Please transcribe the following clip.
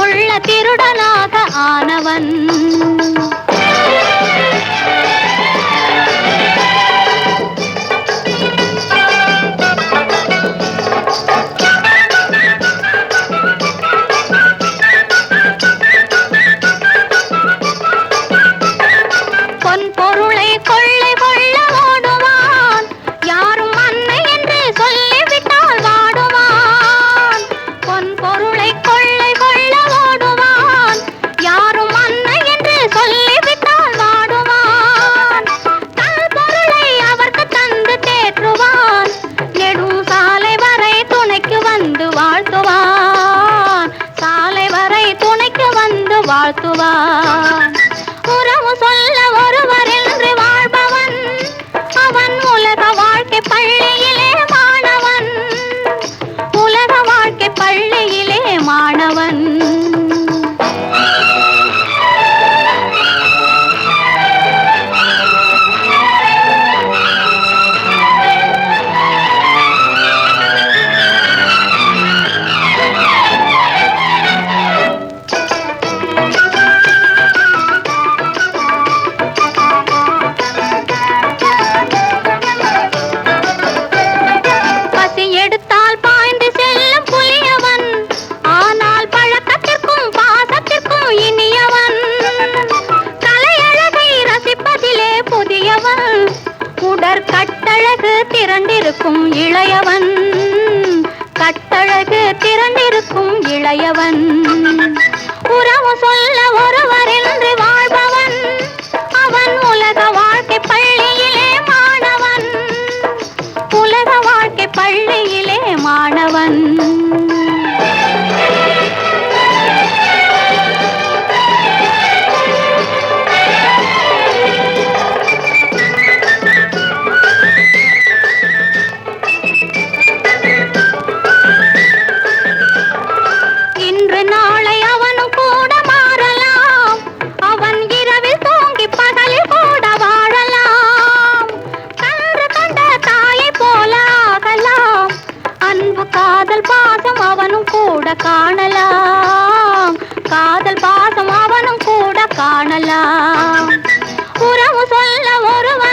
உள்ள திருடனாக ஆனவன். பொன் பொருளை கொள்ளை கொள்ள ஓடுவான், யாரும் அன்னை என்று சொல்லிவிட்டால் வாடுவான். பொன் பொருளை கொள்ளை கொள்ள ஓடுவான், யாரும் அன்னை என்று சொல்லிவிட்டால் வாடுவான். தன் பொருளை அவர்க்கு தந்து தேற்றுவான், நெடும் சாலை வரை துணைக்கு வந்து வாழ்த்துவான். சாலை வரை துணைக்கு வந்து வாழ்த்துவான். உறவு சொல்ல ஒருவர் என்று வாழ்பவன், அவன் உலக வாழ்க்கை பள்ளியிலே மாணவன். உலக வாழ்க்கை பள்ளியிலே மாணவன். எடுத்தால் பாய்ந்து செல்லும் புலியவன், ஆனால் பழக்கத்திற்கும் பாசத்திற்கும் இனியவன். கலையழகை ரசிப்பதிலே புதியவன், உடற்கட்டழகு திரண்டிருக்கும் இளையவன். கட்டழகு திரண்டிருக்கும் இளையவன். உறவு சொல்ல ஒருவர் என்று வாழ்பவன், அவன் உலக வாழ்க்கை பள்ளியிலே மாணவன். உலக வாழ்க்கை பள்ளியிலே மாணவன். இன்று நாளை அவனும் கூட மாறலாம், அவன் இரவில் தூங்கி பகலில் கூட வாழலாம். கன்று கண்ட தாயை போல ஆகலாம், அன்பு காதல் பாசம் அவனும் கூட காணலாம். காதல் பாசம் அவனும் கூட காணலாம். உறவு சொல்ல ஒருவர்